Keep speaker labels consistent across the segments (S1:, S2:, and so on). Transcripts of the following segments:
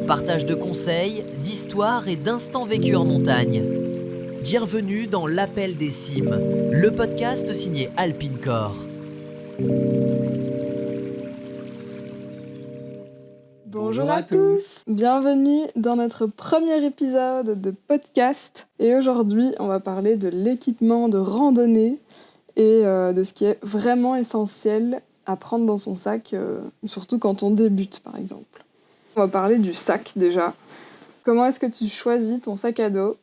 S1: Partage de conseils, d'histoires et d'instants vécus en montagne. Bienvenue dans l'Appel des Cimes, le podcast signé Alpinecore.
S2: Bonjour à tous, bienvenue dans notre premier épisode de podcast. Et aujourd'hui, on va parler de l'équipement de randonnée et de ce qui est vraiment essentiel à prendre dans son sac, surtout quand on débute par exemple. On va parler du sac déjà. Comment est-ce que tu choisis ton sac à dos ?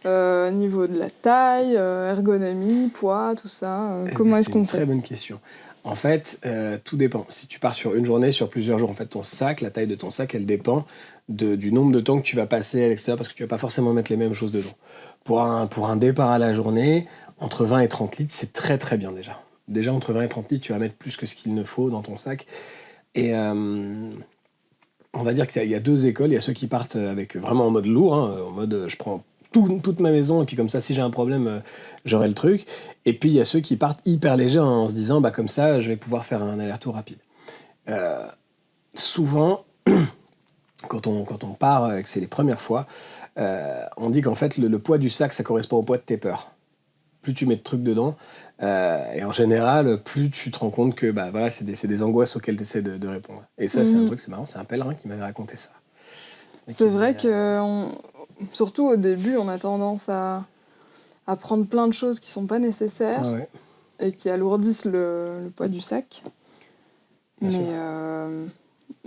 S2: Niveau de la taille, ergonomie, poids, tout ça. Comment est-ce qu'on fait ?
S3: C'est une très bonne question. En fait, tout dépend. Si tu pars sur une journée, sur plusieurs jours, en fait, ton sac, la taille de ton sac, elle dépend du nombre de temps que tu vas passer à l'extérieur parce que tu vas pas forcément mettre les mêmes choses dedans. Pour un départ à la journée, entre 20 et 30 litres, c'est très très bien déjà. Déjà, entre 20 et 30 litres, tu vas mettre plus que ce qu'il ne faut dans ton sac. Et on va dire qu'il y a deux écoles. Il y a ceux qui partent avec vraiment en mode lourd, en mode je prends toute ma maison et puis comme ça, si j'ai un problème, j'aurai le truc. Et puis, il y a ceux qui partent hyper légers en se disant, comme ça, je vais pouvoir faire un aller-retour rapide. Souvent, quand on part et que c'est les premières fois, on dit qu'en fait, le poids du sac, ça correspond au poids de tes peurs. Plus tu mets de trucs dedans, et en général, plus tu te rends compte que voilà, c'est des angoisses auxquelles tu essaies de répondre. Et ça, c'est un truc, c'est marrant, c'est un pèlerin qui m'avait raconté ça.
S2: C'est vrai que, surtout au début, on a tendance à prendre plein de choses qui sont pas nécessaires et qui alourdissent le poids du sac.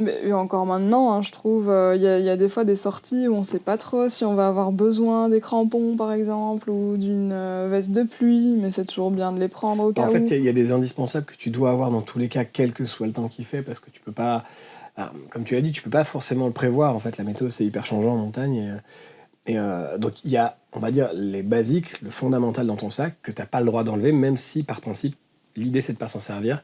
S2: Mais encore maintenant, je trouve, il y a des fois des sorties où on sait pas trop si on va avoir besoin des crampons, par exemple, ou d'une veste de pluie, mais c'est toujours bien de les prendre au cas où.
S3: En fait, il y a des indispensables que tu dois avoir dans tous les cas, quel que soit le temps qu'il fait, parce que tu peux pas... comme tu l'as dit, tu peux pas forcément le prévoir. En fait, la météo, c'est hyper changeant en montagne. Donc, il y a, on va dire, les basiques, le fondamental dans ton sac, que tu n'as pas le droit d'enlever, même si, par principe, l'idée, c'est de ne pas s'en servir.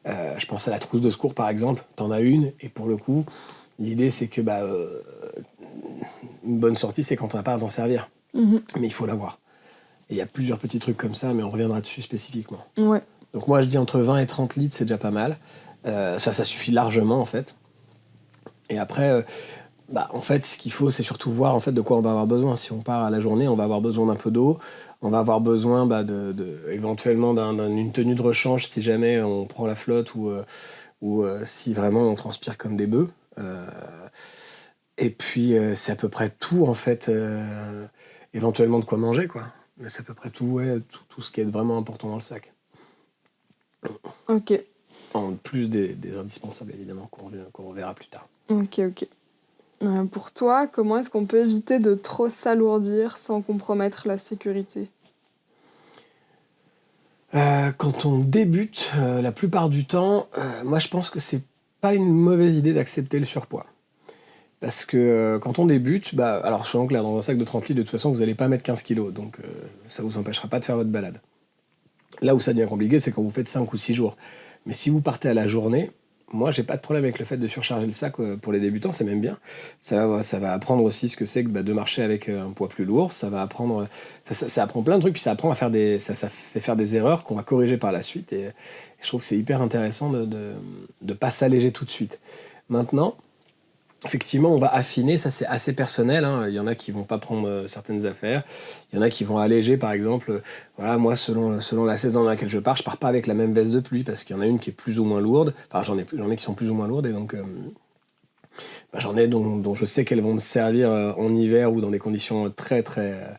S3: Je pense à la trousse de secours, par exemple. Tu en as une, et pour le coup, l'idée, c'est que une bonne sortie, c'est quand on n'a pas à t'en servir. Mais il faut l'avoir. Et il y a plusieurs petits trucs comme ça, mais on reviendra dessus spécifiquement.
S2: Ouais.
S3: Donc moi, je dis entre 20 et 30 litres, c'est déjà pas mal. Ça suffit largement, en fait. Et après... en fait, ce qu'il faut, c'est surtout voir en fait, de quoi on va avoir besoin. Si on part à la journée, on va avoir besoin d'un peu d'eau. On va avoir besoin éventuellement d'une tenue de rechange si jamais on prend la flotte ou si vraiment on transpire comme des bœufs. Et puis, c'est à peu près tout, en fait. Éventuellement de quoi manger, quoi. Mais c'est à peu près tout ce qui est vraiment important dans le sac.
S2: Ok.
S3: En plus des indispensables, évidemment, qu'on reverra plus tard.
S2: Ok. Pour toi, comment est-ce qu'on peut éviter de trop s'alourdir sans compromettre la sécurité ?
S3: Quand on débute, la plupart du temps, moi je pense que c'est pas une mauvaise idée d'accepter le surpoids. Parce que quand on débute, alors souvent que là, dans un sac de 30 litres, de toute façon, vous n'allez pas mettre 15 kilos, donc ça vous empêchera pas de faire votre balade. Là où ça devient compliqué, c'est quand vous faites 5 ou 6 jours. Mais si vous partez à la journée, moi, j'ai pas de problème avec le fait de surcharger le sac pour les débutants, c'est même bien. Ça va apprendre aussi ce que c'est que de marcher avec un poids plus lourd. Ça va apprendre, ça apprend plein de trucs, puis ça apprend à faire ça fait faire des erreurs qu'on va corriger par la suite. Et je trouve que c'est hyper intéressant de pas s'alléger tout de suite. Maintenant, effectivement, on va affiner, ça c'est assez personnel. Il y en a qui vont pas prendre certaines affaires. Il y en a qui vont alléger, par exemple. Voilà, moi, selon la saison dans laquelle je pars pas avec la même veste de pluie parce qu'il y en a une qui est plus ou moins lourde. Enfin, j'en ai qui sont plus ou moins lourdes et donc j'en ai dont je sais qu'elles vont me servir en hiver ou dans des conditions très très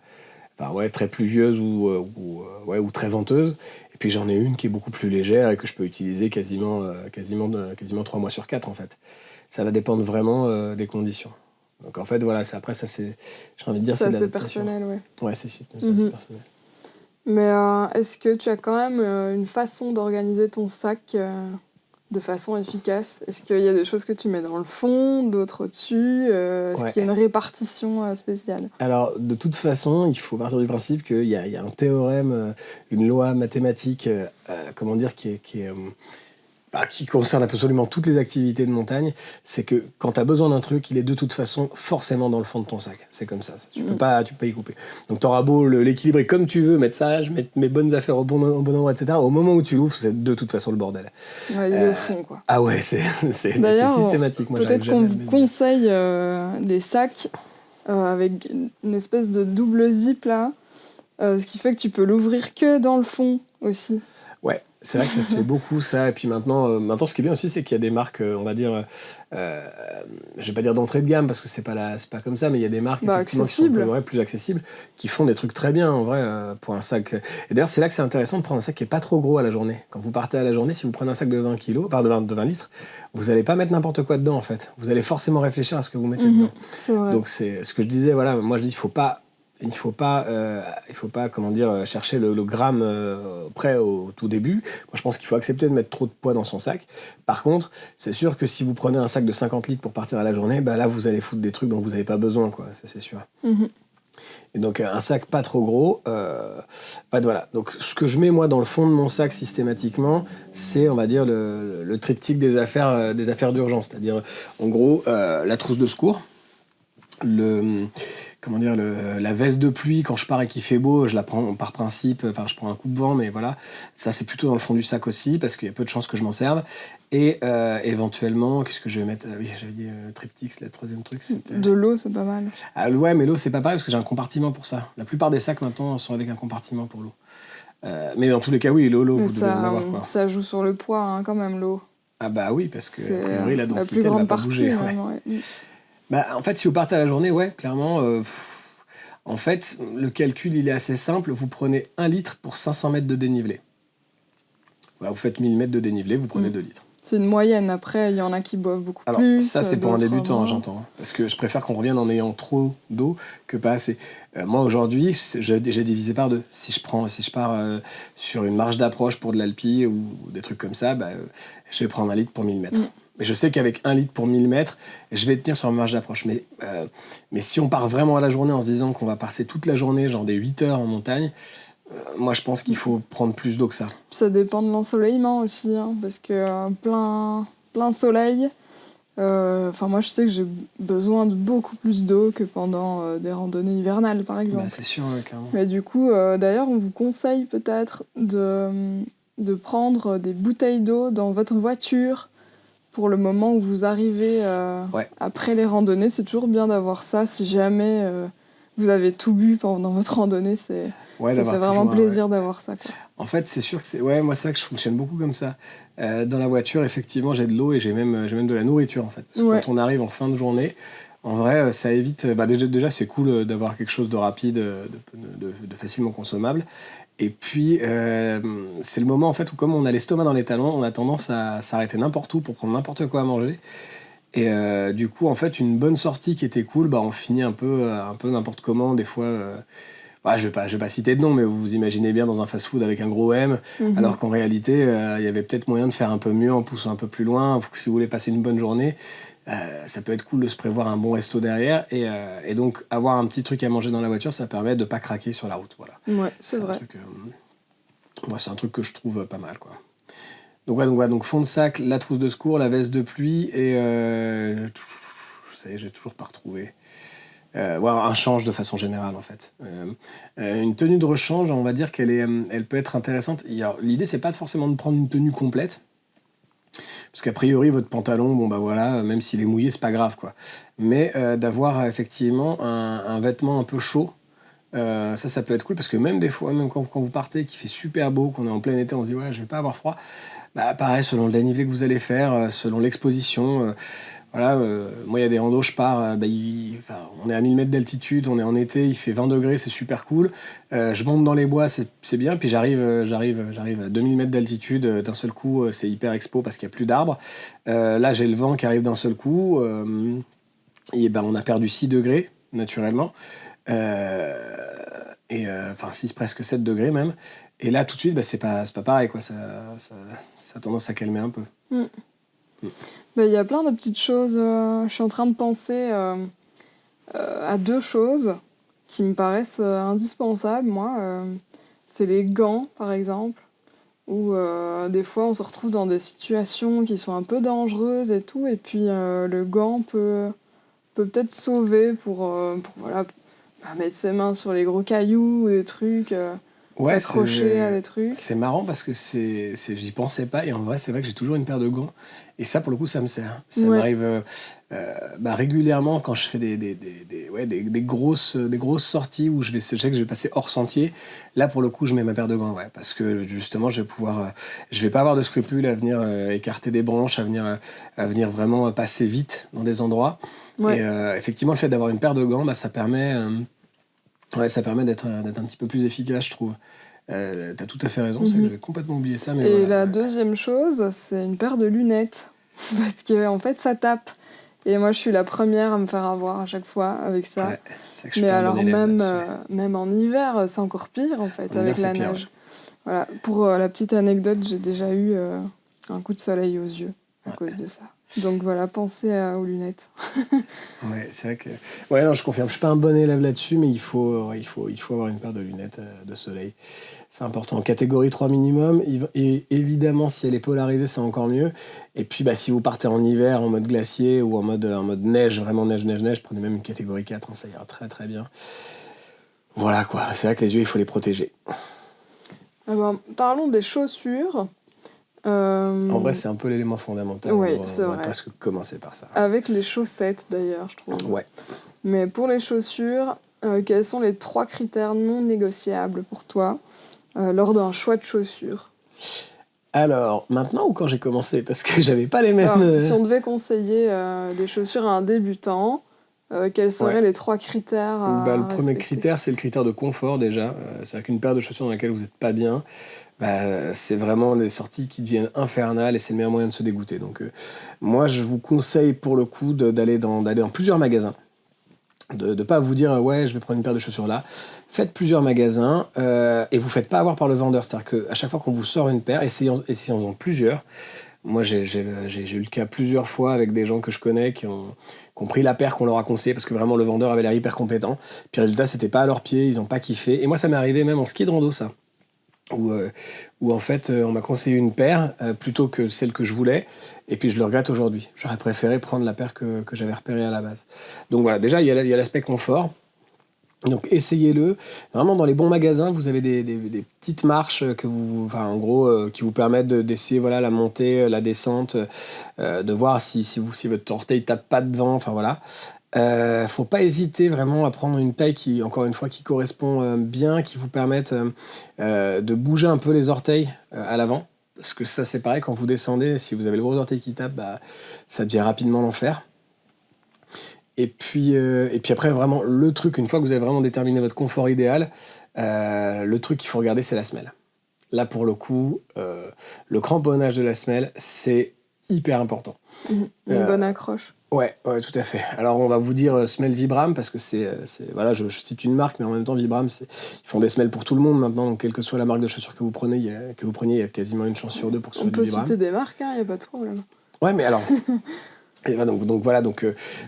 S3: très pluvieuses ou très venteuses. Et puis j'en ai une qui est beaucoup plus légère et que je peux utiliser quasiment 3 mois sur 4 en fait. Ça va dépendre vraiment des conditions. Donc en fait, voilà, j'ai envie de dire, c'est de l'adaptation.
S2: Personnel, ouais.
S3: Ouais, c'est assez personnel.
S2: Mais est-ce que tu as quand même une façon d'organiser ton sac de façon efficace ? Est-ce qu'il y a des choses que tu mets dans le fond, d'autres au-dessus ? Est-ce qu'il y a une répartition spéciale ?
S3: Alors, de toute façon, il faut partir du principe qu'il y a un théorème, une loi mathématique, qui est qui concerne absolument toutes les activités de montagne, c'est que quand tu as besoin d'un truc, il est de toute façon forcément dans le fond de ton sac. C'est comme ça. Tu peux pas y couper. Donc tu auras beau l'équilibrer comme tu veux, mettre sage, mettre mes bonnes affaires au bon endroit, etc. Au moment où tu l'ouvres, c'est de toute façon le bordel.
S2: Ouais, il est au fond, quoi.
S3: Ah ouais, c'est systématique. Moi,
S2: peut-être qu'on vous conseille des sacs avec une espèce de double zip là, ce qui fait que tu peux l'ouvrir que dans le fond aussi.
S3: Ouais, c'est vrai que ça se fait beaucoup, ça. Et puis maintenant, ce qui est bien aussi, c'est qu'il y a des marques, on va dire, je vais pas dire d'entrée de gamme parce que c'est pas comme ça, mais il y a des marques effectivement qui sont plus accessibles, qui font des trucs très bien en vrai pour un sac. Et d'ailleurs, c'est là que c'est intéressant de prendre un sac qui est pas trop gros à la journée. Quand vous partez à la journée, si vous prenez un sac de 20 kilos, de 20 litres, vous allez pas mettre n'importe quoi dedans en fait. Vous allez forcément réfléchir à ce que vous mettez dedans.
S2: C'est vrai.
S3: Donc c'est ce que je disais. Voilà, moi je dis il faut pas comment dire, chercher le gramme près au tout début. Moi, je pense qu'il faut accepter de mettre trop de poids dans son sac. Par contre, c'est sûr que si vous prenez un sac de 50 litres pour partir à la journée, bah là, vous allez foutre des trucs dont vous n'avez pas besoin, quoi. Ça, c'est sûr. Et donc, un sac pas trop gros. Voilà. Donc, ce que je mets, moi, dans le fond de mon sac systématiquement, c'est, on va dire, le triptyque des affaires d'urgence. C'est-à-dire, en gros, la trousse de secours, la veste de pluie, quand je pars et qu'il fait beau, je la prends par principe, je prends un coupe-vent, mais voilà, ça c'est plutôt dans le fond du sac aussi, parce qu'il y a peu de chances que je m'en serve. Et éventuellement, qu'est-ce que je vais mettre ? Oui, j'avais dit triptyque, le troisième truc, c'était...
S2: De l'eau, c'est pas mal.
S3: Ah, ouais, mais l'eau, c'est pas pareil, parce que j'ai un compartiment pour ça. La plupart des sacs, maintenant, sont avec un compartiment pour l'eau. Mais dans tous les cas, oui, l'eau, vous devez en avoir, quoi.
S2: Ça joue sur le poids, hein, quand même, l'eau.
S3: Ah bah oui, parce que, a priori, la densité,
S2: elle va
S3: pas bouger.
S2: Ouais.
S3: Bah, en fait, si vous partez à la journée, ouais, clairement, en fait, le calcul, il est assez simple. Vous prenez 1 litre pour 500 mètres de dénivelé. Voilà, vous faites 1000 mètres de dénivelé, vous prenez 2 litres.
S2: C'est une moyenne. Après, il y en a qui boivent beaucoup plus.
S3: Alors, ça, c'est pour un débutant, j'entends. Parce que je préfère qu'on revienne en ayant trop d'eau que pas assez. Moi, aujourd'hui, j'ai divisé par 2. Si je pars sur une marche d'approche pour de l'alpi ou des trucs comme ça, je vais prendre 1 litre pour 1000 mètres. Mais je sais qu'avec 1 litre pour 1000 mètres, je vais tenir sur ma marge d'approche. Mais si on part vraiment à la journée en se disant qu'on va passer toute la journée, genre des 8 heures en montagne, moi je pense qu'il faut prendre plus d'eau que ça.
S2: Ça dépend de l'ensoleillement aussi, hein, parce que plein soleil, moi je sais que j'ai besoin de beaucoup plus d'eau que pendant des randonnées hivernales par exemple.
S3: Bah, c'est sûr, carrément.
S2: Mais du coup, d'ailleurs, on vous conseille peut-être de prendre des bouteilles d'eau dans votre voiture. Pour le moment où vous arrivez après les randonnées, c'est toujours bien d'avoir ça. Si jamais vous avez tout bu pendant votre randonnée, ça fait vraiment plaisir d'avoir ça, quoi.
S3: En fait, c'est sûr que moi c'est vrai que je fonctionne beaucoup comme ça. Dans la voiture, effectivement, j'ai de l'eau et j'ai même de la nourriture en fait. Parce que quand on arrive en fin de journée, en vrai, ça évite. Déjà, c'est cool d'avoir quelque chose de rapide, de facilement consommable. Et puis, c'est le moment en fait où, comme on a l'estomac dans les talons, on a tendance à s'arrêter n'importe où pour prendre n'importe quoi à manger. Et du coup, en fait, une bonne sortie qui était cool, on finit un peu n'importe comment. Des fois, je vais pas citer de nom, mais vous imaginez bien dans un fast-food avec un gros M, alors qu'en réalité, il y avait peut-être moyen de faire un peu mieux en poussant un peu plus loin. Si vous voulez passer une bonne journée, ça peut être cool de se prévoir un bon resto derrière. Et donc, avoir un petit truc à manger dans la voiture, ça permet de ne pas craquer sur la route. Voilà.
S2: Ouais, c'est vrai.
S3: C'est un truc que je trouve pas mal, quoi. Donc fond de sac, la trousse de secours, la veste de pluie et ça y est, j'ai toujours pas retrouvé. Un change de façon générale en fait. Une tenue de rechange, on va dire elle peut être intéressante. L'idée c'est pas forcément de prendre une tenue complète, parce qu'a priori votre pantalon, même s'il est mouillé, c'est pas grave quoi. Mais d'avoir effectivement un vêtement un peu chaud. Ça peut être cool parce que même des fois, même quand vous partez, qu'il fait super beau, qu'on est en plein été, on se dit je vais pas avoir froid. Pareil, selon le dénivelé que vous allez faire, selon l'exposition. Moi il y a des randos, je pars, on est à 1000 mètres d'altitude, on est en été, il fait 20 degrés, c'est super cool. Je monte dans les bois, c'est bien, puis j'arrive à 2000 mètres d'altitude, d'un seul coup, c'est hyper expo parce qu'il n'y a plus d'arbres. Là, j'ai le vent qui arrive d'un seul coup, on a perdu 6 degrés, naturellement. 6, presque 7 degrés même. Et là, tout de suite, c'est pas pareil, quoi. Ça a tendance à calmer un peu.
S2: Il y a plein de petites choses. Je suis en train de penser à 2 choses qui me paraissent indispensables, moi. C'est les gants, par exemple. où des fois on se retrouve dans des situations qui sont un peu dangereuses et tout, et puis le gant peut peut-être sauver pour voilà, mettre ses mains sur les gros cailloux ou des trucs,
S3: Ouais,
S2: s'accrocher à des trucs.
S3: c'est marrant parce que j'y pensais pas et en vrai, c'est vrai que j'ai toujours une paire de gants et ça, pour le coup, ça me sert. Ça
S2: Ouais.
S3: m'arrive régulièrement quand je fais des grosses sorties où je sais que je vais passer hors sentier. Là, pour le coup, je mets ma paire de gants, ouais, parce que justement, je vais pouvoir, je vais pas avoir de scrupules à venir écarter des branches, à venir vraiment passer vite dans des endroits.
S2: Ouais.
S3: Et effectivement, le fait d'avoir une paire de gants, ça permet. Ouais, ça permet d'être un petit peu plus efficace, je trouve. T'as tout à fait raison, c'est que j'avais complètement oublié ça, mais
S2: Et
S3: voilà.
S2: la deuxième chose, c'est une paire de lunettes. Parce que en fait, ça tape. Et moi, je suis la première à me faire avoir à chaque fois avec ça.
S3: Ouais, c'est vrai que je suis
S2: Mais
S3: pas un
S2: alors
S3: bon élève
S2: même,
S3: là-dessus.
S2: même en hiver, c'est encore pire en fait,
S3: En hiver,
S2: avec
S3: c'est
S2: la
S3: pire,
S2: neige. Voilà. Pour la petite anecdote, j'ai déjà eu un coup de soleil aux yeux à cause de ça. Donc voilà, pensez aux lunettes.
S3: Ouais, c'est vrai que. Ouais, non, je confirme, je suis pas un bon élève là-dessus, mais il faut avoir une paire de lunettes de soleil. C'est important. Catégorie 3 minimum. Et évidemment, si elle est polarisée, c'est encore mieux. Et puis, si vous partez en hiver, en mode glacier ou en mode neige, vraiment neige, prenez même une catégorie 4, hein, ça ira très très bien. Voilà quoi, c'est vrai que les yeux, il faut les protéger.
S2: Alors, parlons des chaussures.
S3: En vrai, c'est un peu l'élément fondamental.
S2: Oui,
S3: on
S2: c'est
S3: devrait
S2: vrai.
S3: presque commencer par ça.
S2: Avec les chaussettes d'ailleurs, je trouve.
S3: Ouais.
S2: Mais pour les chaussures, quels sont les 3 critères non négociables pour toi lors d'un choix de chaussures?
S3: Alors, maintenant ou quand j'ai commencé? Parce que j'avais pas les mêmes.
S2: Alors, si on devait conseiller des chaussures à un débutant, quels seraient
S3: Ouais.
S2: les 3 critères à
S3: Le premier
S2: respecter?
S3: critère, c'est le critère de confort déjà. C'est-à-dire qu'une paire de chaussures dans laquelle vous n'êtes pas bien, c'est vraiment des sorties qui deviennent infernales et c'est le meilleur moyen de se dégoûter. Donc, moi, je vous conseille pour le coup d'aller dans plusieurs magasins. De ne pas vous dire ouais, je vais prendre une paire de chaussures là. Faites plusieurs magasins et vous faites pas avoir par le vendeur. C'est-à-dire qu'à chaque fois qu'on vous sort une paire, essayons-en plusieurs. Moi, j'ai eu le cas plusieurs fois avec des gens que je connais qui ont pris la paire qu'on leur a conseillée parce que vraiment le vendeur avait l'air hyper compétent. Puis résultat, c'était pas à leur pied, ils ont pas kiffé. Et moi, ça m'est arrivé même en ski de rando, ça. Où en fait, on m'a conseillé une paire plutôt que celle que je voulais. Et puis je le regrette aujourd'hui. J'aurais préféré prendre la paire que j'avais repérée à la base. Donc voilà, déjà, il y a l'aspect confort. Donc essayez-le. Vraiment, dans les bons magasins, vous avez des petites marches en gros, qui vous permettent d'essayer voilà, la montée, la descente, de voir si votre orteil tape pas devant. Enfin voilà. Faut pas hésiter vraiment à prendre une taille qui, encore une fois, qui correspond bien, qui vous permette de bouger un peu les orteils à l'avant. Parce que ça, c'est pareil, quand vous descendez, si vous avez le gros orteil qui tape, ça devient rapidement l'enfer. Et puis après, vraiment, le truc, une fois que vous avez vraiment déterminé votre confort idéal, le truc qu'il faut regarder, c'est la semelle. Là, pour le coup, le cramponnage de la semelle, c'est hyper important.
S2: Une bonne accroche.
S3: Ouais, tout à fait. Alors, on va vous dire semelle Vibram, parce que voilà, je cite une marque, mais en même temps, Vibram, ils font des semelles pour tout le monde maintenant, donc quelle que soit la marque de chaussures que vous preniez, il y a quasiment une chance sur deux pour que ce soit du Vibram.
S2: On peut citer des marques, il n'y a pas de problème.
S3: Ouais, mais alors... Et donc voilà,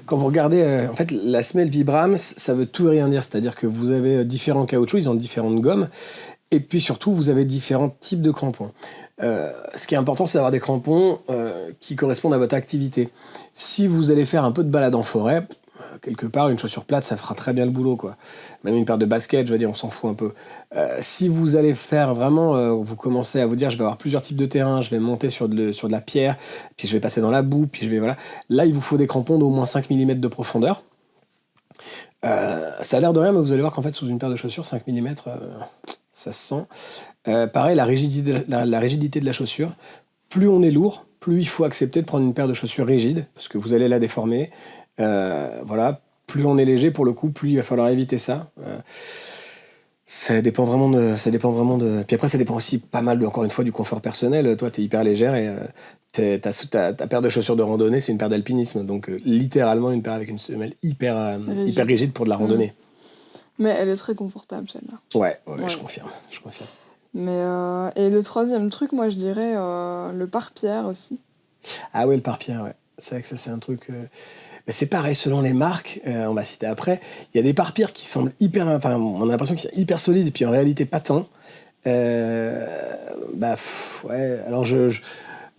S3: quand vous regardez, en fait, la semelle Vibram, ça veut tout et rien dire. C'est-à-dire que vous avez différents caoutchoucs, ils ont différentes gommes, et puis surtout, vous avez différents types de crampons. Ce qui est important, c'est d'avoir des crampons qui correspondent à votre activité. Si vous allez faire un peu de balade en forêt, quelque part, une chaussure plate, ça fera très bien le boulot, quoi. Même une paire de baskets, je veux dire, on s'en fout un peu. Si vous allez faire vraiment, vous commencez à vous dire, je vais avoir plusieurs types de terrain, je vais monter sur de la pierre, puis je vais passer dans la boue, puis je vais, voilà. Là, il vous faut des crampons d'au moins 5 mm de profondeur. Ça a l'air de rien, mais vous allez voir qu'en fait, sous une paire de chaussures, 5 mm, ça se sent. Pareil, la rigidité de la chaussure, plus on est lourd, plus il faut accepter de prendre une paire de chaussures rigides, parce que vous allez la déformer. Voilà, plus on est léger, pour le coup, plus il va falloir éviter ça. Ça dépend vraiment de... Puis après, ça dépend aussi pas mal, encore une fois, du confort personnel. Toi, t'es hyper légère et ta paire de chaussures de randonnée, c'est une paire d'alpinisme. Donc, littéralement, une paire avec une semelle hyper rigide pour de la randonnée.
S2: Mais elle est très confortable, celle-là.
S3: Ouais, je confirme.
S2: Mais, et le troisième truc, moi, je dirais le pare-pierre aussi.
S3: Ah ouais, le pare-pierre, ouais. C'est vrai que ça, c'est un truc... c'est pareil, selon les marques, on va citer après, il y a des pare-pierres qui semblent hyper... Enfin, on a l'impression qu'ils sont hyper solides, et puis en réalité, pas tant. Ouais, alors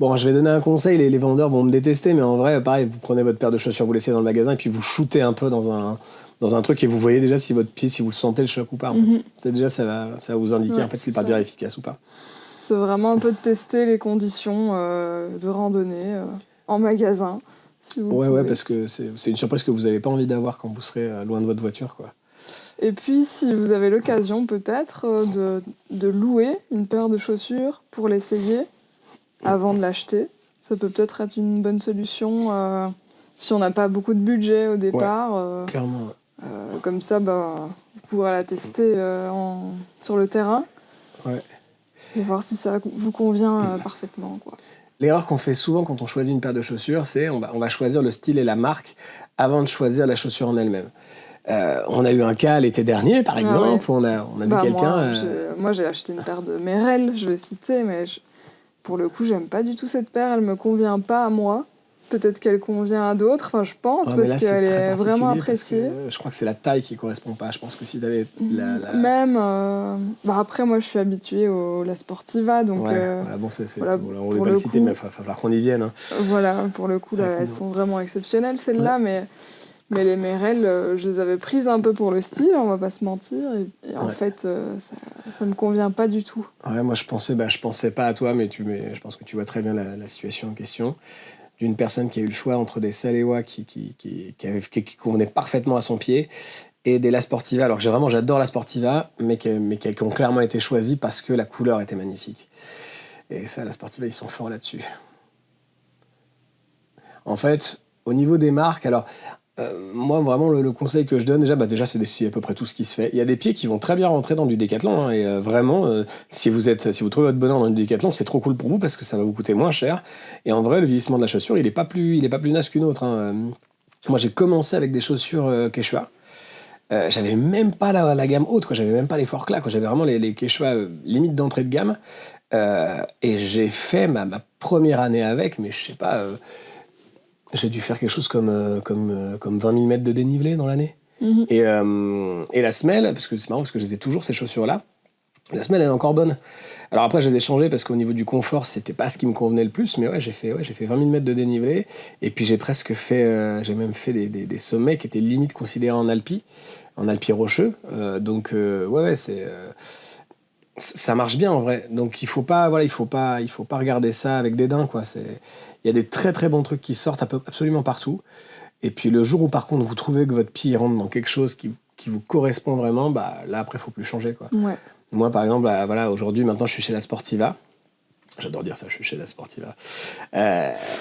S3: bon, je vais donner un conseil, les vendeurs vont me détester, mais en vrai, pareil, vous prenez votre paire de chaussures, vous laissez dans le magasin, et puis vous shootez un peu dans un truc, et vous voyez déjà si votre pied, si vous le sentez le choc ou pas, en fait. C'est déjà, ça va vous indiquer, en fait, s'il va bien efficace ou pas.
S2: C'est vraiment un peu de tester les conditions de randonnée en magasin. Si vous pouvez.
S3: Ouais, parce que c'est une surprise que vous n'avez pas envie d'avoir quand vous serez loin de votre voiture, quoi.
S2: Et puis, si vous avez l'occasion, peut-être, de louer une paire de chaussures pour l'essayer avant de l'acheter, ça peut peut-être être une bonne solution si on n'a pas beaucoup de budget au départ.
S3: Clairement.
S2: Comme ça, vous pourrez la tester sur le terrain et voir si ça vous convient parfaitement, quoi.
S3: L'erreur qu'on fait souvent quand on choisit une paire de chaussures, c'est on va choisir le style et la marque avant de choisir la chaussure en elle-même. On a eu un cas l'été dernier, par exemple, où on a vu quelqu'un...
S2: Moi, j'ai acheté une paire de Merrell, je vais citer, mais pour le coup, j'aime pas du tout cette paire, elle me convient pas à moi. Peut-être qu'elle convient à d'autres, enfin, je pense, parce qu'elle est vraiment appréciée.
S3: Je crois que c'est la taille qui correspond pas. Je pense que si t'avais
S2: Même, après, moi, je suis habituée La Sportiva, donc...
S3: on ne va pas le citer, mais il va falloir qu'on y vienne. Hein.
S2: Voilà, pour le coup, là, elles sont vraiment exceptionnelles, celles-là, mais les Merrell, je les avais prises un peu pour le style, on va pas se mentir, et en fait, ça me convient pas du tout.
S3: Ouais, moi, je pensais pas à toi, mais je pense que tu vois très bien la situation en question. D'une personne qui a eu le choix entre des Salewa qui convenaient parfaitement à son pied et des La Sportiva. Alors j'adore La Sportiva, mais qui ont clairement été choisis parce que la couleur était magnifique. Et ça, La Sportiva, ils sont forts là-dessus. En fait, au niveau des marques, alors moi vraiment le conseil que je donne déjà c'est à peu près tout ce qui se fait. Il y a des pieds qui vont très bien rentrer dans du Décathlon, hein, et vraiment si vous trouvez votre bonheur dans du Décathlon, c'est trop cool pour vous parce que ça va vous coûter moins cher. Et en vrai, le vieillissement de la chaussure, il est pas plus naze qu'une autre. Hein. Moi, j'ai commencé avec des chaussures Quechua. J'avais même pas la gamme haute, quoi. J'avais même pas les Forclaz, quoi. J'avais vraiment les Quechua limite d'entrée de gamme. Et j'ai fait ma première année avec, mais je sais pas. J'ai dû faire quelque chose comme 20 000 mètres de dénivelé dans l'année. Et la semelle, parce que c'est marrant, parce que je les ai toujours, ces chaussures-là, la semelle, elle est encore bonne. Alors après, je les ai changées parce qu'au niveau du confort, c'était pas ce qui me convenait le plus, mais j'ai fait 20 000 mètres de dénivelé, et puis j'ai même fait des sommets qui étaient limite considérés en alpi rocheux. Ça marche bien en vrai. Donc il faut pas regarder ça avec dédain, quoi. Il y a des très très bons trucs qui sortent absolument partout. Et puis le jour où par contre vous trouvez que votre pied rentre dans quelque chose qui vous correspond vraiment, là après faut plus changer, quoi.
S2: Ouais.
S3: Moi par exemple, aujourd'hui maintenant je suis chez La Sportiva. J'adore dire ça, je suis chez La Sportiva.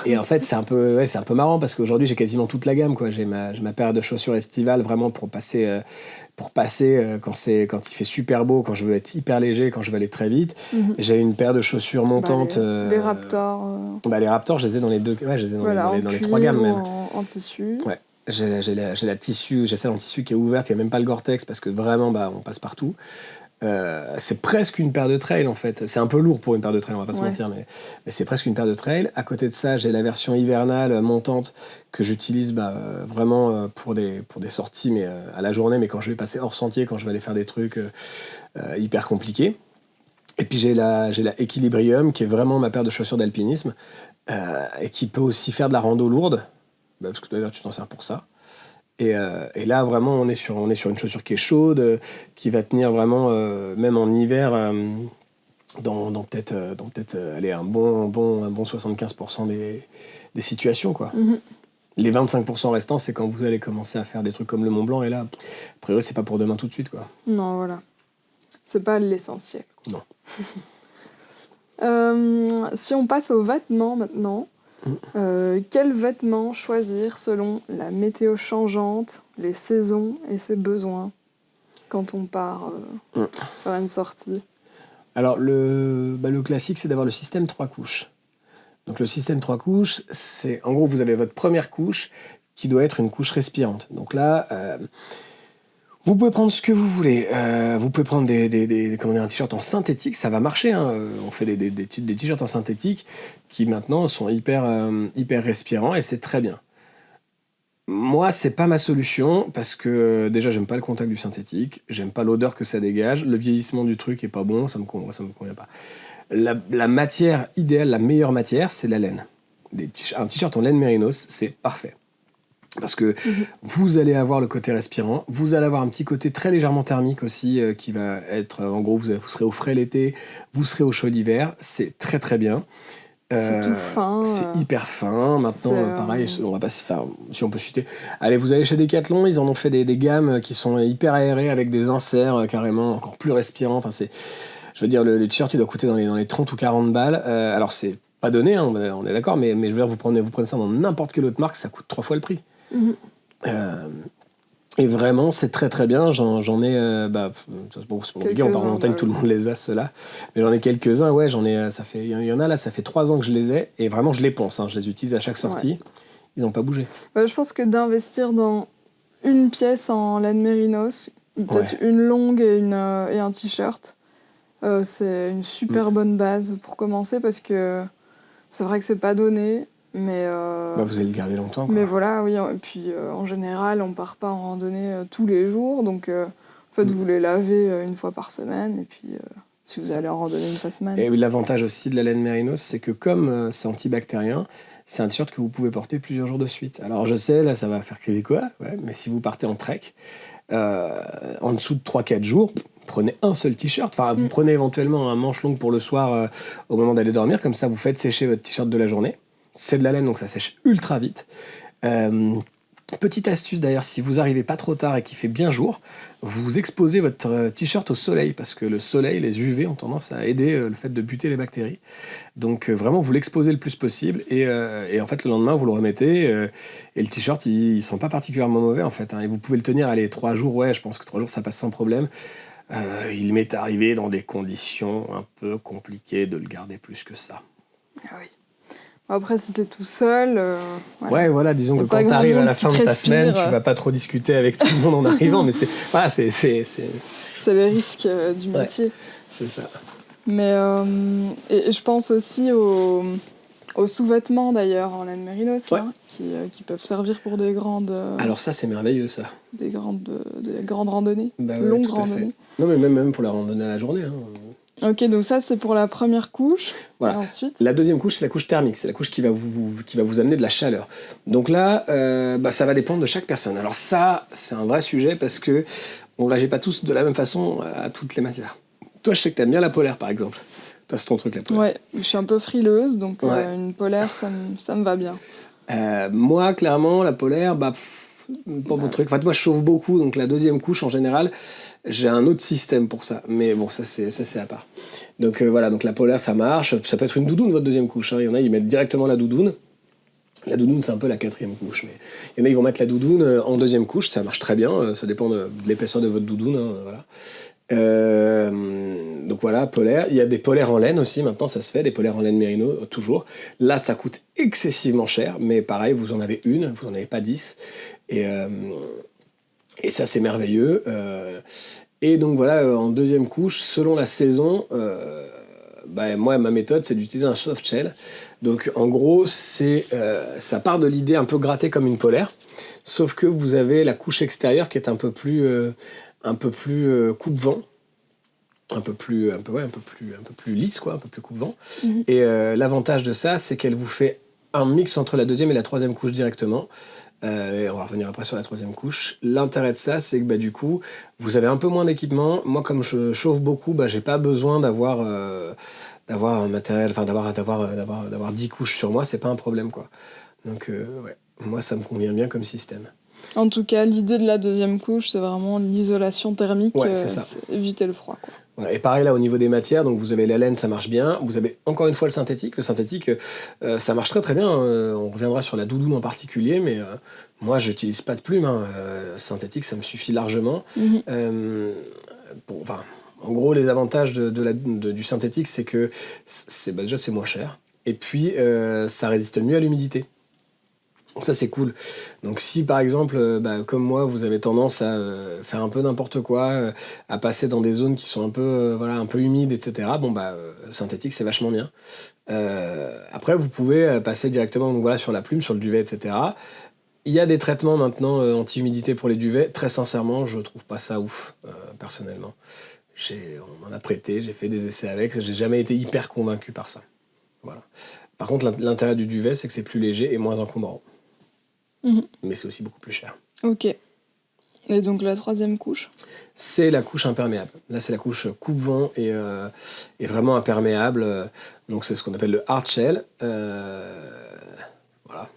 S3: Et en fait c'est un peu marrant parce qu'aujourd'hui j'ai quasiment toute la gamme, quoi. J'ai ma paire de chaussures estivales vraiment pour passer quand il fait super beau, quand je veux être hyper léger, quand je veux aller très vite. J'ai une paire de chaussures montantes.
S2: Les Raptors.
S3: Les Raptors, je les ai dans les deux. Ouais, je les ai dans les trois gammes même.
S2: En tissu.
S3: Ouais. J'ai celle en tissu qui est ouverte, il n'y a même pas le Gore-Tex parce que vraiment on passe partout. C'est presque une paire de trail en fait. C'est un peu lourd pour une paire de trail, on va pas se mentir, mais c'est presque une paire de trail. À côté de ça, j'ai la version hivernale montante que j'utilise vraiment pour des sorties, mais à la journée, mais quand je vais passer hors sentier, quand je vais aller faire des trucs hyper compliqués. Et puis j'ai la Equilibrium qui est vraiment ma paire de chaussures d'alpinisme et qui peut aussi faire de la rando lourde, parce que d'ailleurs tu t'en sers pour ça. Et là, vraiment, on est sur une chaussure qui est chaude, qui va tenir vraiment, même en hiver, dans peut-être un bon 75% des situations, quoi. Les 25% restants, c'est quand vous allez commencer à faire des trucs comme le Mont Blanc, et là, a priori, c'est pas pour demain tout de suite, quoi.
S2: Non, voilà. C'est pas l'essentiel.
S3: Non.
S2: Si on passe aux vêtements maintenant, quels vêtements choisir selon la météo changeante, les saisons et ses besoins quand on part faire une sortie?
S3: Alors, le classique, c'est d'avoir le système 3 couches. Donc, le système 3 couches, c'est... En gros, vous avez votre première couche qui doit être une couche respirante. Donc là... vous pouvez prendre ce que vous voulez. Vous pouvez prendre un t-shirt en synthétique, ça va marcher. Hein. On fait des t-shirts en synthétique qui maintenant sont hyper respirants et c'est très bien. Moi, c'est pas ma solution parce que déjà, j'aime pas le contact du synthétique, j'aime pas l'odeur que ça dégage, le vieillissement du truc est pas bon, ça me convient pas. La matière idéale, la meilleure matière, c'est la laine. Un t-shirt en laine mérinos, c'est parfait. Parce que vous allez avoir le côté respirant, vous allez avoir un petit côté très légèrement thermique aussi qui va être, en gros, vous serez au frais l'été, vous serez au chaud l'hiver, c'est très très bien.
S2: C'est tout fin.
S3: C'est hyper fin. Maintenant, pareil, on va pas faire, si on peut citer. Allez, vous allez chez Decathlon, ils en ont fait des gammes qui sont hyper aérées avec des inserts carrément encore plus respirants. Enfin, je veux dire, le t-shirt il doit coûter dans les 30 ou 40 balles. Alors, c'est pas donné, hein, on est d'accord, mais je veux dire, vous prenez ça dans n'importe quelle autre marque, ça coûte 3 fois le prix. Et vraiment, c'est très très bien. J'en ai. C'est pas compliqué, on part en montagne, tout le monde les a, ceux-là. Mais j'en ai quelques-uns, ouais, il y en a là, ça fait 3 ans que je les ai. Et vraiment, je les ponce, hein, je les utilise à chaque sortie. Ouais. Ils n'ont pas bougé.
S2: Je pense que d'investir dans une pièce en laine mérinos, peut-être une longue et un t-shirt, c'est une super bonne base pour commencer parce que c'est vrai que c'est pas donné. Mais
S3: vous allez le garder longtemps, quoi.
S2: Mais voilà, oui. Et puis en général, on part pas en randonnée tous les jours, donc en fait, vous les lavez une fois par semaine, et puis si vous allez en randonnée une fois semaine.
S3: Et l'avantage aussi de la laine mérinos, c'est que comme c'est antibactérien, c'est un t-shirt que vous pouvez porter plusieurs jours de suite. Alors je sais, là, ça va faire criser quoi, mais si vous partez en trek, en dessous de 3-4 jours, prenez un seul t-shirt. Enfin, vous prenez éventuellement un manche longue pour le soir au moment d'aller dormir, comme ça, vous faites sécher votre t-shirt de la journée. C'est de la laine, donc ça sèche ultra vite. Petite astuce d'ailleurs, si vous arrivez pas trop tard et qu'il fait bien jour, vous exposez votre t-shirt au soleil, parce que le soleil, les UV ont tendance à aider le fait de buter les bactéries. Donc vraiment, vous l'exposez le plus possible, et en fait, le lendemain, vous le remettez, et le t-shirt, il sent pas particulièrement mauvais, en fait. Hein, et vous pouvez le tenir, 3 jours, je pense que 3 jours, ça passe sans problème. Il m'est arrivé dans des conditions un peu compliquées de le garder plus que ça.
S2: Ah oui. Après, si t'es tout seul...
S3: voilà. Ouais, voilà, disons que quand t'arrives à la fin de ta semaine, tu vas pas trop discuter avec tout le monde en arrivant, mais c'est
S2: le risque du métier.
S3: Ouais, c'est ça.
S2: Mais et je pense aussi aux sous-vêtements, d'ailleurs, en laine mérinos, qui peuvent servir pour des grandes...
S3: Alors ça, c'est merveilleux, ça.
S2: Des grandes randonnées, longues randonnées.
S3: Non, mais même pour la randonnée à la journée, hein.
S2: Ok, donc ça, c'est pour la première couche.
S3: Voilà.
S2: Et ensuite...
S3: La deuxième couche, c'est la couche thermique. C'est la couche qui va vous amener de la chaleur. Donc là, ça va dépendre de chaque personne. Alors ça, c'est un vrai sujet parce que on ne réagit pas tous de la même façon à toutes les matières. Toi, je sais que t'aimes bien la polaire, par exemple. Toi, c'est ton truc, la polaire.
S2: Ouais, je suis un peu frileuse, donc une polaire, ça me va bien.
S3: Moi, clairement, la polaire, pas mon truc. En fait, moi, je chauffe beaucoup, donc la deuxième couche, en général... J'ai un autre système pour ça, mais bon, ça c'est à part. Donc voilà, donc la polaire ça marche, ça peut être une doudoune votre deuxième couche, hein. Il y en a, ils mettent directement la doudoune. La doudoune c'est un peu la quatrième couche, mais il y en a, ils vont mettre la doudoune en deuxième couche, ça marche très bien, ça dépend de l'épaisseur de votre doudoune, hein, voilà. Donc voilà, polaire. Il y a des polaires en laine aussi, maintenant ça se fait, des polaires en laine mérino, toujours. Là ça coûte excessivement cher, mais pareil, vous en avez une, vous n'en avez pas 10. Et ça, c'est merveilleux. Et donc voilà, en deuxième couche, selon la saison, moi, ma méthode, c'est d'utiliser un soft shell. Donc en gros, ça part de l'idée un peu grattée comme une polaire, sauf que vous avez la couche extérieure qui est un peu plus coupe-vent, un peu plus lisse, quoi, un peu plus coupe-vent. Et l'avantage de ça, c'est qu'elle vous fait un mix entre la deuxième et la troisième couche directement. Et on va revenir après sur la troisième couche. L'intérêt de ça, c'est que du coup, vous avez un peu moins d'équipement. Moi, comme je chauffe beaucoup, j'ai pas besoin d'avoir un matériel, enfin d'avoir 10 couches sur moi, c'est pas un problème, quoi. Donc moi, ça me convient bien comme système.
S2: En tout cas, l'idée de la deuxième couche, c'est vraiment l'isolation thermique,
S3: c'est ça.
S2: C'est éviter le froid, quoi.
S3: Voilà. Et pareil là au niveau des matières, donc vous avez la laine, ça marche bien. Vous avez encore une fois le synthétique. Le synthétique, ça marche très très bien. On reviendra sur la doudoune en particulier, mais moi je n'utilise pas de plume. Synthétique, ça me suffit largement. En gros, les avantages du synthétique, c'est que déjà c'est moins cher. Et puis ça résiste mieux à l'humidité. Donc ça c'est cool. Donc si par exemple, comme moi, vous avez tendance à faire un peu n'importe quoi, à passer dans des zones qui sont un peu humides, etc. Synthétique c'est vachement bien. Après vous pouvez passer directement sur la plume, sur le duvet, etc. il y a des traitements maintenant anti-humidité pour les duvets. Très sincèrement, je trouve pas ça ouf, personnellement. On m'en a prêté, j'ai fait des essais avec, j'ai jamais été hyper convaincu par ça. Voilà. Par contre, l'intérêt du duvet, c'est que c'est plus léger et moins encombrant. Mais c'est aussi beaucoup plus cher.
S2: Ok. Et donc la troisième couche?
S3: C'est la couche imperméable. Là, c'est la couche coupe-vent et vraiment imperméable. Donc, c'est ce qu'on appelle le hard shell. Voilà,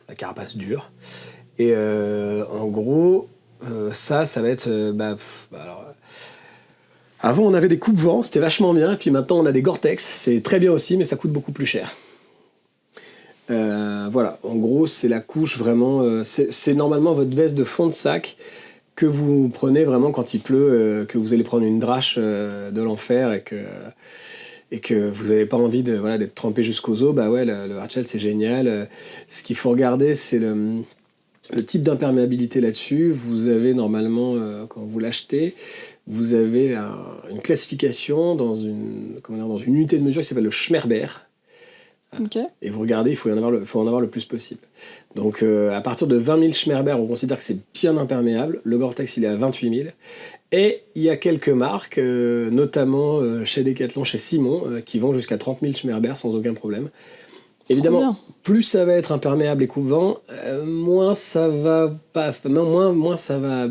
S3: la carapace dure. Et en gros, ça va être... avant, on avait des coupe-vent, c'était vachement bien. Et puis maintenant, on a des Gore-Tex. C'est très bien aussi, mais ça coûte beaucoup plus cher. Voilà, en gros, c'est la couche vraiment... c'est normalement votre veste de fond de sac que vous prenez vraiment quand il pleut, que vous allez prendre une drache de l'enfer et que vous n'avez pas envie d'être trempé jusqu'aux os. Bah ouais, le hard shell, c'est génial. Ce qu'il faut regarder, c'est le type d'imperméabilité là-dessus. Vous avez normalement, quand vous l'achetez, vous avez une classification dans une unité de mesure qui s'appelle le Schmerber.
S2: Okay.
S3: Et vous regardez, il faut en avoir le plus possible. Donc à partir de 20 000 Schmerber, on considère que c'est bien imperméable. Le Gore-Tex, il est à 28 000. Et il y a quelques marques, notamment chez Decathlon, chez Simon, qui vont jusqu'à 30 000 Schmerber sans aucun problème. Évidemment, plus ça va être imperméable et coupe-vent, moins ça va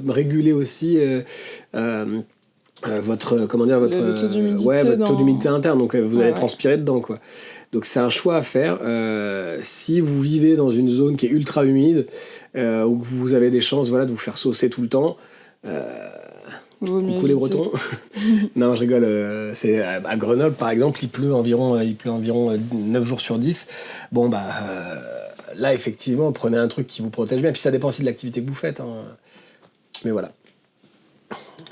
S3: réguler aussi votre taux d'humidité interne. Donc vous allez transpirer dedans, quoi. Donc c'est un choix à faire. Si vous vivez dans une zone qui est ultra humide, ou que vous avez des chances de vous faire saucer tout le temps, coucou les Bretons. Non, je rigole. C'est à Grenoble, par exemple, il pleut environ 9 jours sur 10. Bon, là, effectivement, prenez un truc qui vous protège bien. Puis ça dépend aussi de l'activité que vous faites. Hein. Mais voilà.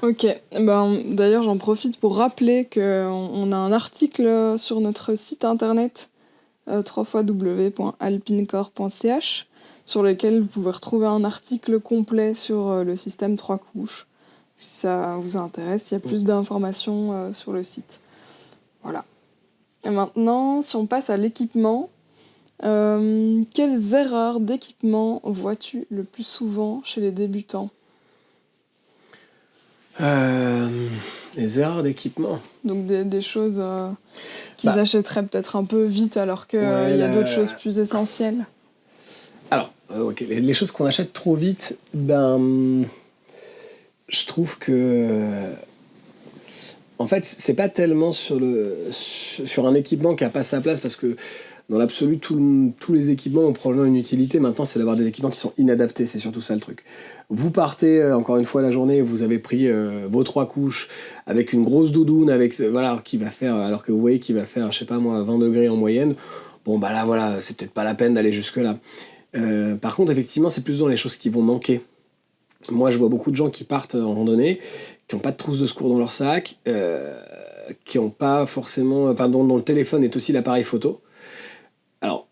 S2: Ok. D'ailleurs, j'en profite pour rappeler qu'on a un article sur notre site internet www.alpinecore.ch sur lequel vous pouvez retrouver un article complet sur le système 3 couches. Si ça vous intéresse, il y a plus d'informations sur le site. Voilà. Et maintenant, si on passe à l'équipement, quelles erreurs d'équipement vois-tu le plus souvent chez les débutants ?
S3: Les erreurs d'équipement.
S2: Donc des choses qu'ils achèteraient peut-être un peu vite alors qu'il y a d'autres choses plus essentielles.
S3: Alors, les choses qu'on achète trop vite, je trouve que... En fait, c'est pas tellement sur un équipement qui n'a pas sa place, parce que dans l'absolu, tous les équipements ont probablement une utilité. Maintenant, c'est d'avoir des équipements qui sont inadaptés, c'est surtout ça le truc. Vous partez, encore une fois, la journée, vous avez pris vos 3 couches, avec une grosse doudoune, qui va faire, alors que vous voyez qu'il va faire, 20 degrés en moyenne. Bon, c'est peut-être pas la peine d'aller jusque-là. Par contre, effectivement, c'est plus dans les choses qui vont manquer. Moi, je vois beaucoup de gens qui partent en randonnée, qui n'ont pas de trousse de secours dans leur sac, qui n'ont pas forcément... dont le téléphone est aussi l'appareil photo. Alors,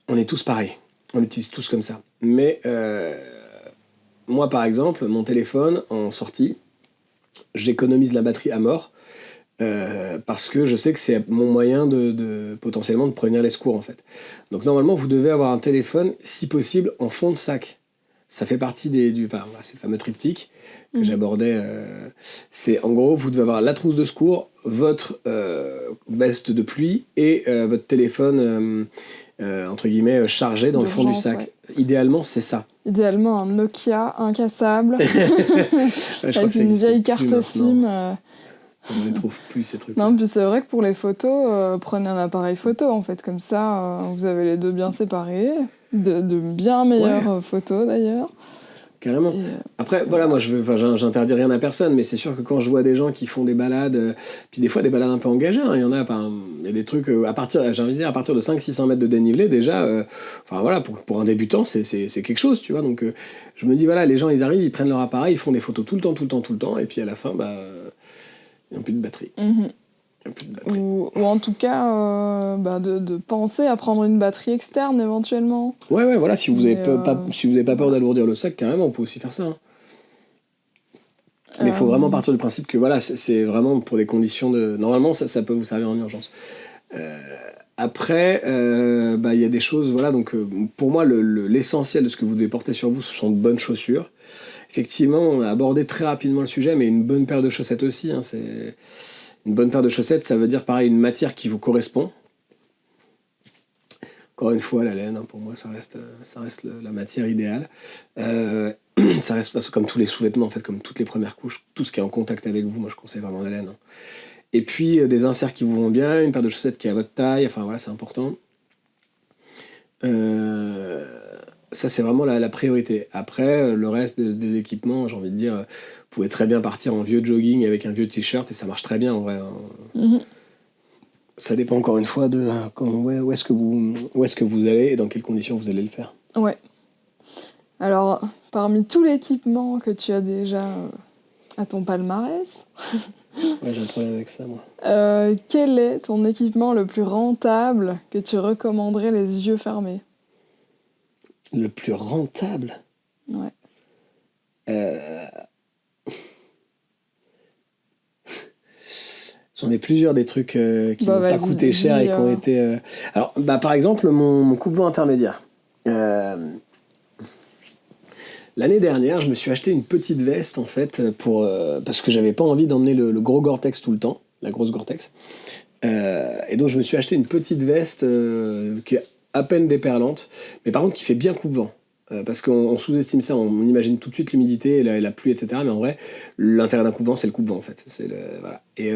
S3: on est tous pareils, on l'utilise tous comme ça. Mais moi, par exemple, mon téléphone, en sortie, j'économise la batterie à mort, parce que je sais que c'est mon moyen de potentiellement de prévenir les secours, en fait. Donc normalement, vous devez avoir un téléphone, si possible, en fond de sac. Ça fait partie c'est le fameux triptyque que j'abordais. C'est en gros, vous devez avoir la trousse de secours, votre veste de pluie et votre téléphone entre guillemets chargé dans le fond du sac. Ouais. Idéalement, c'est ça.
S2: Idéalement, un Nokia incassable avec une vieille carte SIM.
S3: On ne les trouve plus, ces trucs.
S2: Non, puis c'est vrai que pour les photos, prenez un appareil photo en fait, comme ça, vous avez les deux bien séparés. De bien meilleures photos d'ailleurs.
S3: Carrément. Après, voilà, moi j'interdis rien à personne, mais c'est sûr que quand je vois des gens qui font des balades, puis des fois des balades un peu engagées, il y en a, il y a des trucs, à partir de 500-600 mètres de dénivelé, déjà, pour un débutant, c'est quelque chose, tu vois. Donc je me dis, voilà, les gens ils arrivent, ils prennent leur appareil, ils font des photos tout le temps, et puis à la fin, ils n'ont plus de batterie.
S2: Ou en tout cas de penser à prendre une batterie externe éventuellement.
S3: Ouais, voilà, si vous n'avez pas peur d'alourdir le sac, carrément, on peut aussi faire ça. Hein. Mais il faut vraiment partir du principe que voilà, c'est vraiment pour les conditions de... Normalement, ça peut vous servir en urgence. Après, il y a des choses, voilà, donc pour moi, l'essentiel de ce que vous devez porter sur vous, ce sont de bonnes chaussures. Effectivement, on a abordé très rapidement le sujet, mais une bonne paire de chaussettes aussi, hein, une bonne paire de chaussettes, ça veut dire pareil, une matière qui vous correspond. Encore une fois, la laine, hein, pour moi, ça reste la matière idéale. Ça reste parce que comme tous les sous-vêtements, en fait, comme toutes les premières couches, tout ce qui est en contact avec vous, moi je conseille vraiment la laine. Hein. Et puis des inserts qui vous vont bien, une paire de chaussettes qui est à votre taille, enfin voilà, c'est important. Ça, c'est vraiment la priorité. Après, le reste des équipements, j'ai envie de dire, vous pouvez très bien partir en vieux jogging avec un vieux t-shirt et ça marche très bien en vrai. Hein.
S2: Mhm.
S3: Ça dépend encore une fois de où est-ce que vous allez et dans quelles conditions vous allez le faire.
S2: Ouais. Alors, parmi tout l'équipement que tu as déjà à ton palmarès,
S3: Ouais, j'ai un problème avec ça, moi.
S2: quel est ton équipement le plus rentable que tu recommanderais les yeux fermés?
S3: Le plus rentable?
S2: Ouais.
S3: J'en ai plusieurs des trucs qui n'ont pas coûté cher et qui ont été... Alors, par exemple, mon coupe-vent intermédiaire. L'année dernière, je me suis acheté une petite veste, en fait, parce que j'avais pas envie d'emmener le gros Gore-Tex tout le temps, la grosse Gore-Tex. Et donc, je me suis acheté une petite veste qui est à peine déperlante, mais par contre qui fait bien coupe-vent. Parce qu'on sous-estime ça, on imagine tout de suite l'humidité, la pluie, etc. Mais en vrai, l'intérêt d'un coupe-vent, c'est le coupe-vent, en fait. Voilà. Et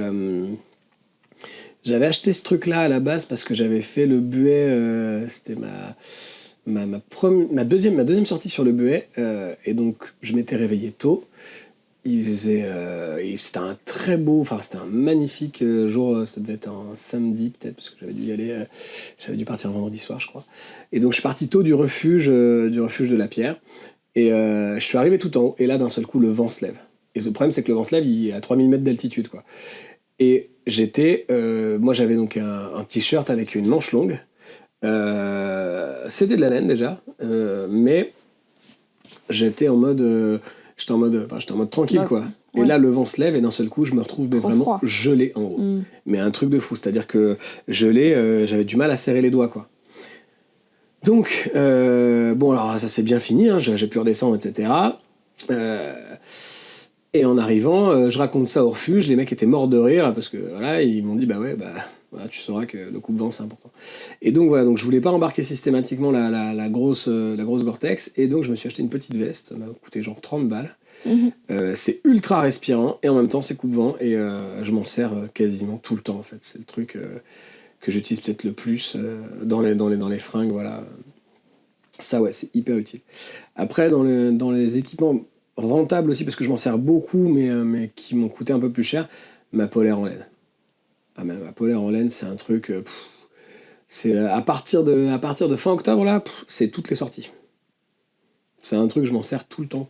S3: j'avais acheté ce truc-là à la base parce que j'avais fait le buet, c'était ma deuxième sortie sur le buet, et donc je m'étais réveillé tôt. C'était un très beau, enfin c'était un magnifique jour, ça devait être un samedi peut-être, parce que j'avais dû y aller, j'avais dû partir un vendredi soir je crois. Et donc je suis parti tôt du refuge de la Pierre, et je suis arrivé tout en haut, et là d'un seul coup le vent se lève. Et le problème c'est que le vent se lève, il est à 3000 mètres d'altitude quoi. Et moi j'avais donc un t-shirt avec une manche longue, c'était de la laine déjà, mais j'étais en mode tranquille quoi. Ouais. Et là le vent se lève et d'un seul coup je me retrouve vraiment froid. Gelé en haut. Mais un truc de fou, c'est-à-dire que gelé, j'avais du mal à serrer les doigts quoi. Donc alors ça s'est bien fini, hein, j'ai pu redescendre etc. Et en arrivant, je raconte ça au refuge, les mecs étaient morts de rire parce que voilà, ils m'ont dit voilà, tu sauras que le coupe-vent c'est important. Et donc voilà, donc je voulais pas embarquer systématiquement la grosse Gore-Tex, et donc je me suis acheté une petite veste, ça m'a coûté genre 30 balles. C'est ultra respirant et en même temps c'est coupe-vent, et je m'en sers quasiment tout le temps en fait. C'est le truc que j'utilise peut-être le plus dans les fringues, voilà. Ça ouais, c'est hyper utile. Après dans les équipements rentables aussi, parce que je m'en sers beaucoup mais qui m'ont coûté un peu plus cher, ma polaire en laine. Ah, ma polaire en laine, c'est un truc. C'est à partir de fin octobre, là, c'est toutes les sorties. C'est un truc, je m'en sers tout le temps.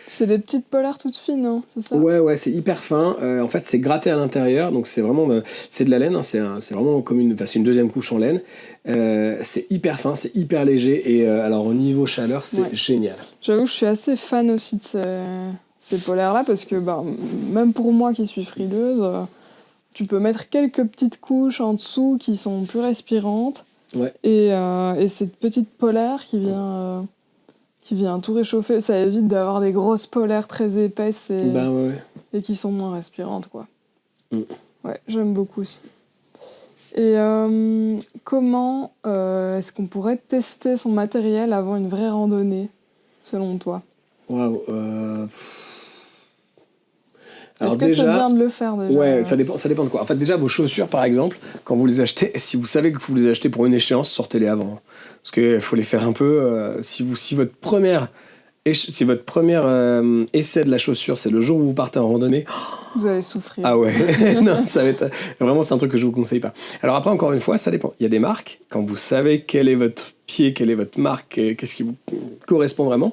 S2: C'est des petites polaires toutes fines, hein, c'est ça?
S3: Ouais, c'est hyper fin. En fait, c'est gratté à l'intérieur, donc c'est vraiment c'est de la laine. Hein, c'est vraiment comme une deuxième couche en laine. C'est hyper fin, c'est hyper léger. Et alors, au niveau chaleur, c'est génial.
S2: J'avoue, je suis assez fan aussi de ces polaires-là, parce que même pour moi qui suis frileuse, tu peux mettre quelques petites couches en dessous qui sont plus respirantes.
S3: Ouais.
S2: Et cette petite polaire qui vient tout réchauffer, ça évite d'avoir des grosses polaires très épaisses et qui sont moins respirantes, quoi. Ouais, j'aime beaucoup aussi. Et comment est-ce qu'on pourrait tester son matériel avant une vraie randonnée, selon toi?
S3: Waouh.
S2: Est-ce que c'est bien de le faire déjà?
S3: Ouais, ça dépend de quoi. En fait, déjà, vos chaussures, par exemple, quand vous les achetez, si vous savez que vous les achetez pour une échéance, sortez-les avant. Parce qu'il faut les faire un peu... si votre première essai de la chaussure, c'est le jour où vous partez en randonnée...
S2: Vous allez souffrir.
S3: Ah ouais, non, ça va être... Vraiment, c'est un truc que je vous conseille pas. Alors après, encore une fois, ça dépend. Il y a des marques, quand vous savez quel est votre pied, quelle est votre marque, qu'est-ce qui vous correspond vraiment...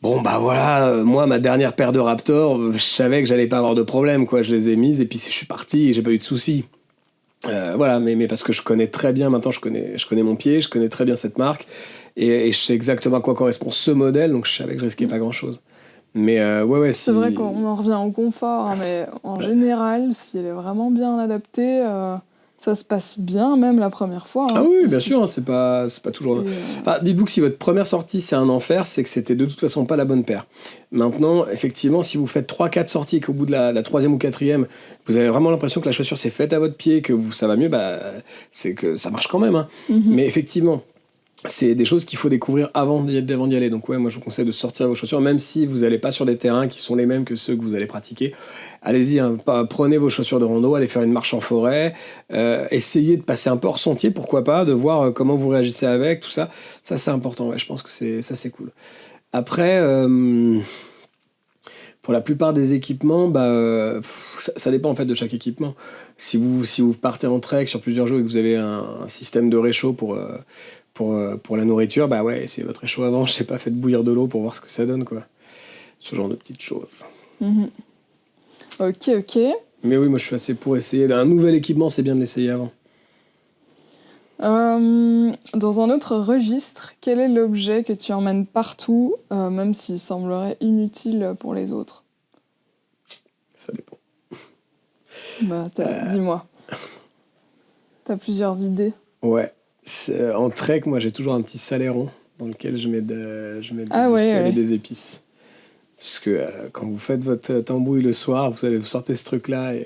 S3: Bon voilà, moi ma dernière paire de Raptor, je savais que j'allais pas avoir de problème quoi, je les ai mises et puis je suis parti et j'ai pas eu de soucis. Voilà, mais parce que je connais très bien maintenant, je connais mon pied, je connais très bien cette marque et je sais exactement à quoi correspond ce modèle, donc je savais que je risquais pas grand chose. Mais ouais.
S2: C'est vrai qu'on en revient au confort, hein, mais en général, si elle est vraiment bien adaptée, ça se passe bien, même la première fois.
S3: Ah oui, bien sûr, hein, c'est pas toujours... dites-vous que si votre première sortie, c'est un enfer, c'est que c'était de toute façon pas la bonne paire. Maintenant, effectivement, si vous faites 3-4 sorties et qu'au bout de la troisième ou quatrième, vous avez vraiment l'impression que la chaussure s'est faite à votre pied, que ça va mieux, c'est que ça marche quand même. Hein. Mais effectivement, c'est des choses qu'il faut découvrir avant d'y aller. Donc ouais, moi je vous conseille de sortir vos chaussures, même si vous n'allez pas sur des terrains qui sont les mêmes que ceux que vous allez pratiquer. Allez-y, hein, prenez vos chaussures de rando, allez faire une marche en forêt, essayez de passer un peu hors sentier, pourquoi pas, de voir comment vous réagissez avec, tout ça. Ça c'est important, ouais, je pense que c'est cool. Après, pour la plupart des équipements, ça dépend en fait de chaque équipement. Si vous partez en trek sur plusieurs jours et que vous avez un système de réchaud pour la nourriture, essayez votre réchaud avant, je sais pas, faites bouillir de l'eau pour voir ce que ça donne, quoi. Ce genre de petites choses.
S2: Ok.
S3: Mais oui, moi je suis assez pour essayer. Un nouvel équipement, c'est bien de l'essayer avant.
S2: Dans un autre registre, quel est l'objet que tu emmènes partout, même s'il semblerait inutile pour les autres ?
S3: Ça dépend.
S2: Dis-moi. T'as plusieurs idées ?
S3: Ouais. En trek, moi j'ai toujours un petit saléron dans lequel je mets du sel et des épices. Parce que quand vous faites votre tambouille le soir, vous sortez ce truc-là et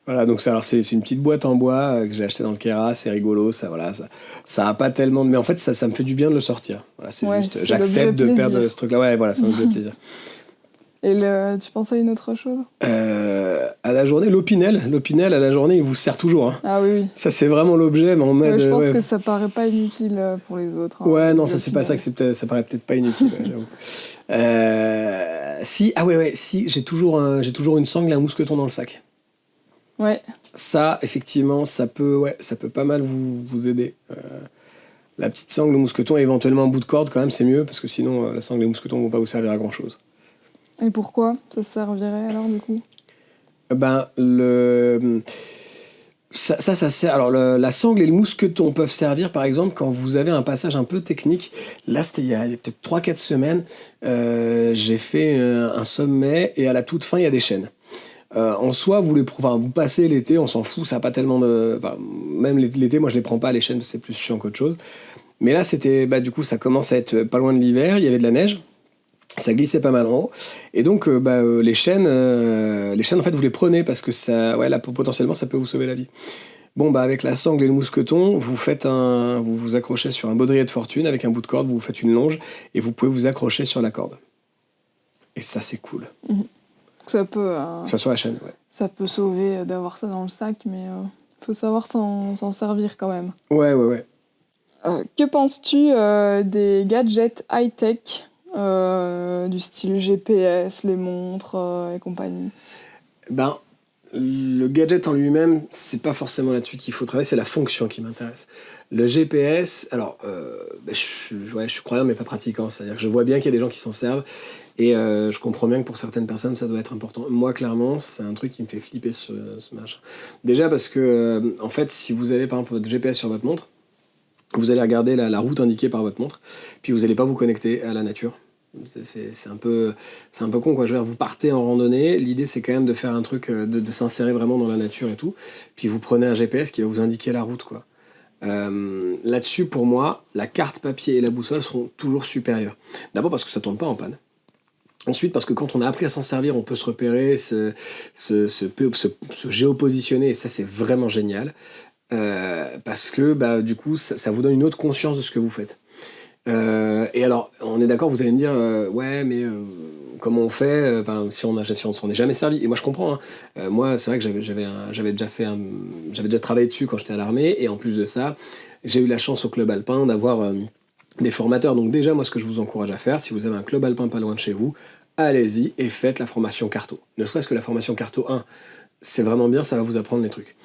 S3: voilà. Donc c'est une petite boîte en bois que j'ai acheté dans le Kera, c'est rigolo, ça a pas tellement de... Mais en fait ça me fait du bien de le sortir. Voilà, c'est juste, j'accepte de perdre ce truc-là. Ouais, voilà, c'est un objet de plaisir.
S2: Et tu penses à une autre chose ?
S3: À la journée, l'opinel à la journée, il vous sert toujours. Hein.
S2: Ah oui.
S3: Ça, c'est vraiment l'objet, mais en mode...
S2: je pense que ça paraît pas inutile pour les autres. Hein,
S3: ouais, non, ça, c'est pas ça que ça paraît peut-être pas inutile, j'avoue. Si, j'ai toujours une sangle et un mousqueton dans le sac.
S2: Ouais.
S3: Ça, effectivement, ça peut pas mal vous aider. La petite sangle, le mousqueton et éventuellement un bout de corde, quand même, c'est mieux, parce que sinon, la sangle et le mousqueton ne vont pas vous servir à grand-chose.
S2: Et pourquoi ça servirait alors du coup ?
S3: Ça sert. Alors la sangle et le mousqueton peuvent servir par exemple quand vous avez un passage un peu technique. Là c'était il y a peut-être 3-4 semaines. J'ai fait un sommet et à la toute fin il y a des chaînes. En soi vous passez l'été, on s'en fout, ça n'a pas tellement de... même l'été moi je les prends pas les chaînes, c'est plus chiant qu'autre chose. Mais là c'était du coup ça commence à être pas loin de l'hiver, il y avait de la neige. Ça glissait pas mal en haut. Et donc, les chaînes, en fait, vous les prenez parce que potentiellement, ça peut vous sauver la vie. Bon, avec la sangle et le mousqueton, vous vous accrochez sur un baudrier de fortune avec un bout de corde, vous faites une longe et vous pouvez vous accrocher sur la corde. Et ça, c'est cool.
S2: Ça peut...
S3: Ça sur la chaîne, ouais.
S2: Ça peut sauver d'avoir ça dans le sac, mais faut savoir s'en servir quand même.
S3: Ouais.
S2: Que penses-tu des gadgets high-tech du style GPS, les montres et compagnie ?
S3: Le gadget en lui-même, c'est pas forcément là-dessus qu'il faut travailler, c'est la fonction qui m'intéresse. Le GPS, alors, je suis croyant mais pas pratiquant, c'est-à-dire que je vois bien qu'il y a des gens qui s'en servent et je comprends bien que pour certaines personnes ça doit être important. Moi, clairement, c'est un truc qui me fait flipper ce machin. Déjà parce que, en fait, si vous avez par exemple votre GPS sur votre montre, vous allez regarder la route indiquée par votre montre, puis vous n'allez pas vous connecter à la nature. C'est un peu con, quoi. Je veux dire, vous partez en randonnée, l'idée c'est quand même de faire un truc, de s'insérer vraiment dans la nature et tout, puis vous prenez un GPS qui va vous indiquer la route, quoi. Là-dessus, pour moi, la carte papier et la boussole seront toujours supérieures. D'abord parce que ça ne tourne pas en panne. Ensuite, parce que quand on a appris à s'en servir, on peut se repérer, se géopositionner, et ça c'est vraiment génial. Parce que du coup ça vous donne une autre conscience de ce que vous faites. Et alors on est d'accord, vous allez me dire comment on fait si on s'en est jamais servi. Et moi je comprends, hein. Moi c'est vrai que j'avais déjà travaillé dessus quand j'étais à l'armée, et en plus de ça j'ai eu la chance au club alpin d'avoir des formateurs. Donc déjà moi ce que je vous encourage à faire, si vous avez un club alpin pas loin de chez vous, allez-y et faites la formation Carto. Ne serait-ce que la formation Carto 1, c'est vraiment bien, ça va vous apprendre les trucs.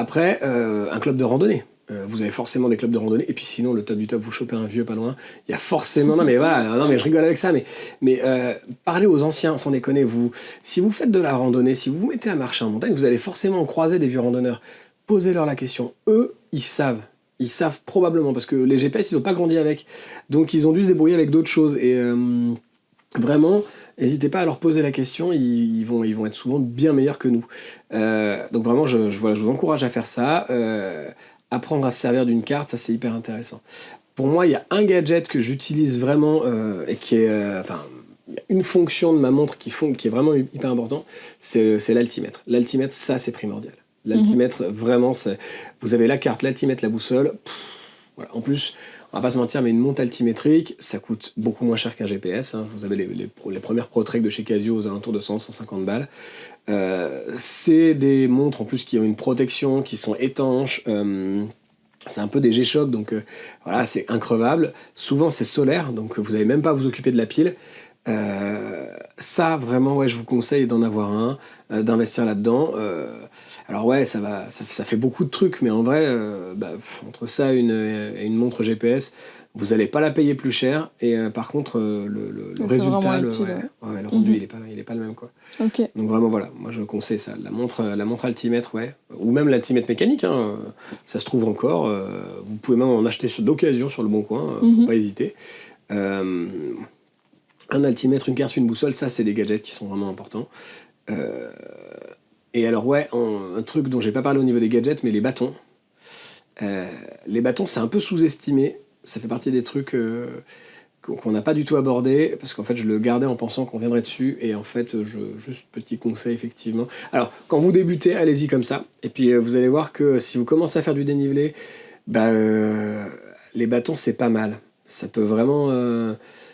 S3: Après, un club de randonnée. Vous avez forcément des clubs de randonnée. Et puis sinon, le top du top, vous chopez un vieux pas loin. Il y a forcément... Non mais je rigole avec ça. Mais parlez aux anciens, sans déconner. Si vous faites de la randonnée, si vous vous mettez à marcher en montagne, vous allez forcément croiser des vieux randonneurs. Posez-leur la question. Eux, ils savent. Ils savent probablement, parce que les GPS, ils n'ont pas grandi avec. Donc ils ont dû se débrouiller avec d'autres choses. Et vraiment... n'hésitez pas à leur poser la question, ils vont être souvent bien meilleurs que nous. Donc vraiment, voilà, je vous encourage à faire ça. Apprendre à se servir d'une carte, ça c'est hyper intéressant. Pour moi, il y a un gadget que j'utilise vraiment et qui est... il y a une fonction de ma montre qui est vraiment hyper important, c'est l'altimètre. L'altimètre, ça c'est primordial. L'altimètre, vraiment, vous avez la carte, l'altimètre, la boussole. Voilà. En plus, on va pas se mentir, mais une montre altimétrique, ça coûte beaucoup moins cher qu'un GPS. Hein. Vous avez les premières ProTrek de chez Casio aux alentours de 100-150 balles. C'est des montres en plus qui ont une protection, qui sont étanches. C'est un peu des G-Shock, donc voilà, c'est increvable. Souvent, c'est solaire, donc vous n'avez même pas à vous occuper de la pile. Ça, vraiment, ouais, je vous conseille d'en avoir un, d'investir là-dedans. Alors ouais, ça fait beaucoup de trucs, mais en vrai, entre ça et une montre GPS, vous n'allez pas la payer plus cher. Et par contre, le résultat,
S2: utile,
S3: le rendu, il est pas le même, quoi.
S2: Ok.
S3: Donc vraiment, voilà, moi je conseille ça. La montre altimètre, ouais. Ou même l'altimètre mécanique, hein, ça se trouve encore. Vous pouvez même en acheter d'occasion sur le Bon Coin, faut pas hésiter. Un altimètre, une carte, une boussole, ça c'est des gadgets qui sont vraiment importants. Et alors ouais, un truc dont j'ai pas parlé au niveau des gadgets, mais les bâtons. Les bâtons, c'est un peu sous-estimé. Ça fait partie des trucs qu'on n'a pas du tout abordé, parce qu'en fait je le gardais en pensant qu'on viendrait dessus, et en fait juste petit conseil effectivement. Alors quand vous débutez, allez-y comme ça, et puis vous allez voir que si vous commencez à faire du dénivelé, les bâtons c'est pas mal. Ça peut vraiment...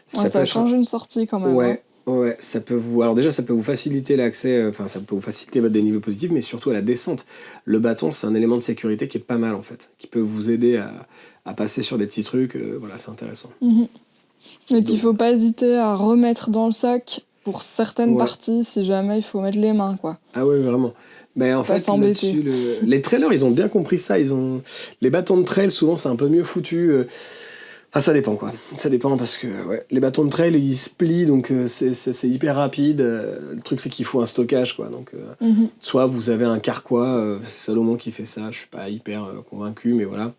S2: ça change une sortie quand même.
S3: Ouais, ouais, ça peut vous... Alors déjà, ça peut vous faciliter l'accès, ça peut vous faciliter votre dénivelé positif, mais surtout à la descente. Le bâton, c'est un élément de sécurité qui est pas mal, en fait, qui peut vous aider à passer sur des petits trucs, voilà, c'est intéressant.
S2: Et qu'il faut pas hésiter à remettre dans le sac pour certaines parties, si jamais il faut mettre les mains, quoi.
S3: Ah ouais, vraiment. En fait, là-dessus, les trailers, ils ont bien compris ça. Les bâtons de trail, souvent, c'est un peu mieux foutu. Ça dépend, quoi. Ça dépend parce que les bâtons de trail, ils se plient, donc c'est hyper rapide. Le truc, c'est qu'il faut un stockage, quoi. Donc, soit vous avez un carquois, c'est Salomon qui fait ça, je suis pas hyper convaincu, mais voilà.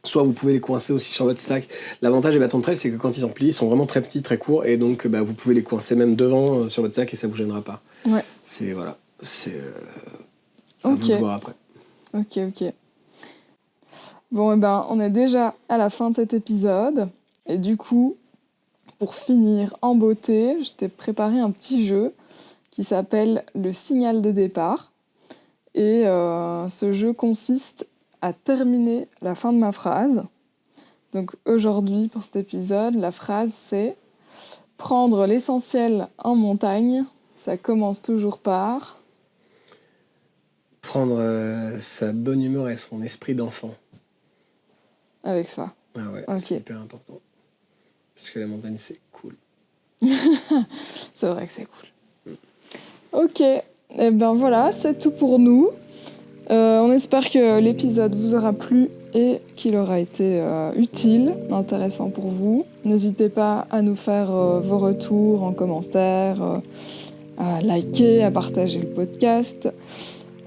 S3: Soit vous pouvez les coincer aussi sur votre sac. L'avantage des bâtons de trail, c'est que quand ils sont pliés, ils sont vraiment très petits, très courts, et donc vous pouvez les coincer même devant sur votre sac et ça vous gênera pas.
S2: Ouais.
S3: C'est à vous de voir après.
S2: Ok. Bon, on est déjà à la fin de cet épisode. Et du coup, pour finir en beauté, je t'ai préparé un petit jeu qui s'appelle le signal de départ. Et ce jeu consiste à terminer la fin de ma phrase. Donc aujourd'hui, pour cet épisode, la phrase c'est « Prendre l'essentiel en montagne, ça commence toujours par... »
S3: Prendre sa bonne humeur et son esprit d'enfant.
S2: Avec ça.
S3: Ah ouais, okay. C'est hyper important. Parce que la montagne, c'est cool.
S2: C'est vrai que c'est cool. Ok, et voilà, c'est tout pour nous. On espère que l'épisode vous aura plu et qu'il aura été utile, intéressant pour vous. N'hésitez pas à nous faire vos retours en commentaire, à liker, à partager le podcast.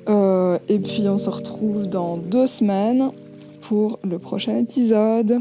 S2: Et puis on se retrouve dans 2 semaines pour le prochain épisode.